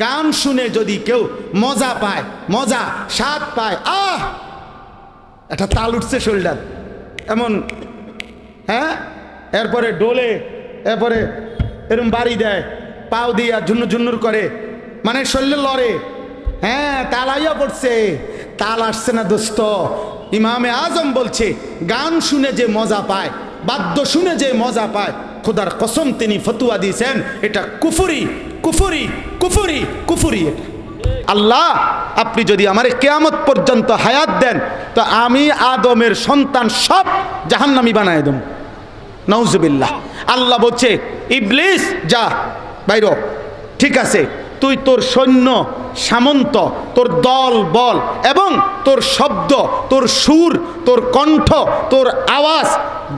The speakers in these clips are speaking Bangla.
গান শুনে যদি কেউ মজা পায়, মজা স্বাদ পায়, একটা তাল উঠছে শরীরটার এমন, হ্যাঁ, এরপরে ডোলে, এরপরে এরম বাড়ি দেয়, পাও দিয়া ঝুন্নুর ঝুন্নুর করে, মানে শরীরে লড়ে, হ্যাঁ, তাল আইয়া পড়ছে, তাল আসছে না দোস্ত। ইমামে আজম বলছে গান শুনে যে মজা পায়, বাদ্য শুনে যে মজা পায়, খোদার কসম তিনি ফতুয়া দিয়েছেন এটা কুফরি, কুফরি, কুফরি, কুফরি। এটা আল্লাহ আপনি যদি আমার কিয়ামত পর্যন্ত হায়াত দেন তো আমি আদমের সন্তান সব জাহান্নামী বানায় দেব, নাউজুবিল্লাহ। আল্লাহ বলছে ইবলিস যা বাইর, ঠিক আছে, তুই তোর সৈন্য সামন্ত, তোর দল বল এবং তোর শব্দ, তোর সুর, তোর কণ্ঠ, তোর আওয়াজ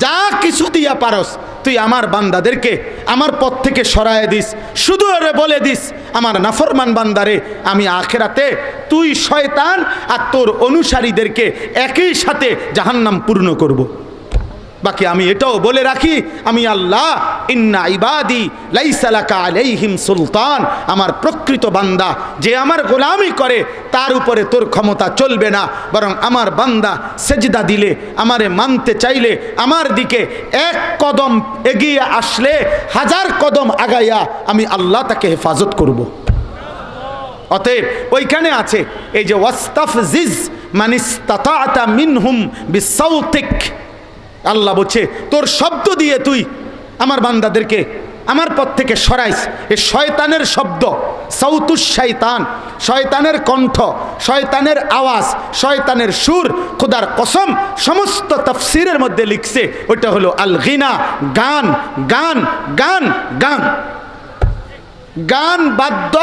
যা কিছু দিয়া পারস তুই আমার বান্দাদেরকে আমার পথ থেকে সরায় দিস, শুধু ওরে বলে দিস আমার নাফরমান বান্দারে আমি আখেরাতে তুই শয়তান আর তোর অনুসারীদেরকে একই সাথে জাহান্নাম পূর্ণ করব। বাকি আমি এটাও বলে রাখি, আমি আল্লাহ, ইন্না ইবাদি লাইসা লাকা আলাইহিম সুলতান, আমার প্রকৃত বান্দা যে আমার গোলামি করে তার উপরে তোর ক্ষমতা চলবে না, বরং আমার বান্দা সেজদা দিলে, আমারে মানতে চাইলে, আমার দিকে এক কদম এগিয়ে আসলে 1000 কদম আগাইয়া আমি আল্লাহ তাকে হেফাজত করব। অতএব ওইখানে আছে এই যে ওয়াস্তাফজিজ মানিস্তাতা মিনহুম বিসাউতিক, আল্লাহ বলছে তোর শব্দ দিয়ে তুই আমার বান্দাদেরকে আমার পথ থেকে সরাইস। এই শয়তানের শব্দ, সাউতুস শয়তান, শয়তানের কণ্ঠ, শয়তানের আওয়াজ, শয়তানের সুর, খোদার কসম সমস্ত তাফসীরের মধ্যে লিখছে ওইটা হলো আল গিনা, গান, গান, গান, গান, গান বাদ্য,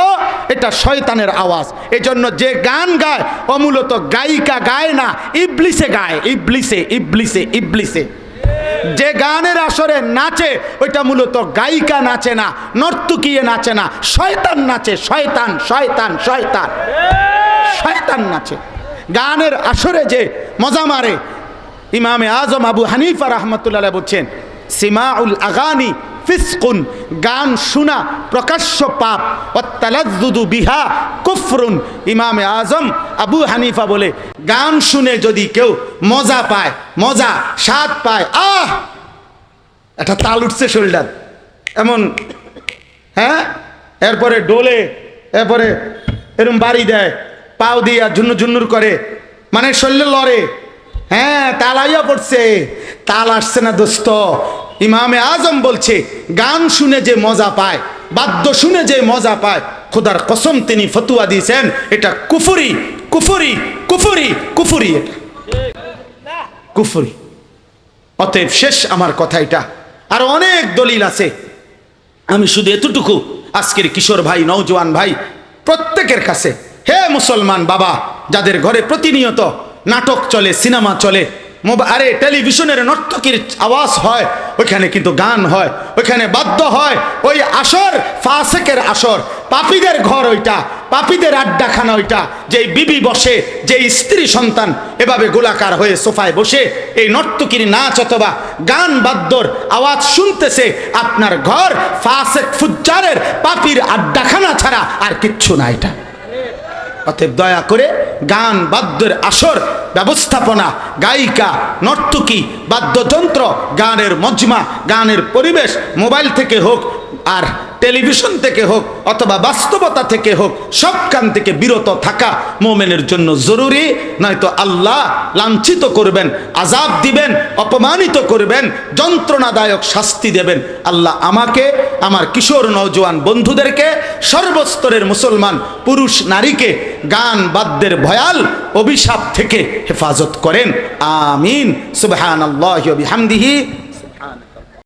এটা শয়তানের আওয়াজ। এজন্য যে গান গায় ও মূলত গায়িকা গায় না, ইবলিসে গায়, ইবলিসে, ইবলিসে, ইবলিসে। যে গানের আসরে নাচে ওইটা মূলত গায়িকা নাচে না, নর্তকীয়ে নাচে না, শয়তান নাচে, শয়তান, শয়তান, শয়তান, শয়তান নাচে। গানের আসরে যে মজা মারে, ইমামে আজম আবু হানিফা রাহমাতুল্লাহ বলছেন সিমাউল আগানি ফিসকুন, গান শোনা প্রকাশ্য পাপ, ওয়াত্তালাজ্জুদু বিহা কুফরুন। ইমামে আজম আবু হানিফা বলে গান শুনে যদি কেউ মজা পায়, মজা স্বাদ পায়, একটা তাল উঠছে শরীরটার এমন, হ্যাঁ, এরপরে ডোলে, এরপরে এরম বাড়ি দেয়, পাও দিয়া ঝুন্নুর ঝুন্নুর করে, মানে শরীরে লড়ে, হ্যাঁ, তাল আইয়া পড়ছে, তাল আসছে না দোস্ত। ইমামে আজম বলছে গান শুনে যে মজা পায়, বাদ্য শুনে যে মজা পায়, খোদার কসম তিনি ফতুয়া দিয়েছেন এটা কুফরি, কুফরি, কুফরি, কুফরি, এটা কুফরি। অতএব শেষ আমার কথা এটা, আর অনেক দলিল আছে, আমি শুধু এতটুকু আজকের কিশোর ভাই, নওজোয়ান ভাই প্রত্যেকের কাছে, হে মুসলমান বাবা যাদের ঘরে প্রতিনিয়ত নাটক চলে, সিনেমা চলে, আরে টেলিভিশনের নর্তকীর আওয়াজ হয়, ওইখানে কিন্তু গান হয়, ওইখানে বাদ্য হয়, ওই আসর ফাসেকের আসর, পাপীদের ঘর ওইটা, পাপীদের আড্ডাখানা ওইটা, যেই বিবি বসে, যেই স্ত্রী সন্তান এভাবে গোলাকার হয়ে সোফায় বসে এই নর্তকীর নাচ অথবা গান বাদ্যর আওয়াজ শুনতেছে, আপনার ঘর ফাসেক ফুজ্জারের পাপীর আড্ডাখানা ছাড়া আর কিচ্ছু না এটা। অতএব দয়া করে গান বাদ্যের আসর ব্যবস্থাপনা, গায়িকা, নর্তকী, বাদ্যযন্ত্র, গানের মজমা, গানের পরিবেশ মোবাইল থেকে হোক আর টেলিভিশন থেকে হোক অথবা বাস্তবতা থেকে হোক, সবখান থেকে বিরত থাকা মোমেনের জন্য জরুরি, নয়তো আল্লাহ লাঞ্ছিত করবেন, আযাব দিবেন, অপমানিত করবেন, যন্ত্রণাদায়ক শাস্তি দেবেন। আল্লাহ আমাকে, আমার কিশোর নওজোয়ান বন্ধুদেরকে, সর্বস্তরের মুসলমান পুরুষ নারীকে গান বাদ্যের ভয়াল অভিশাপ থেকে হেফাজত করেন, আমিন। সুবহানাল্লাহি ওয়া বিহামদিহি।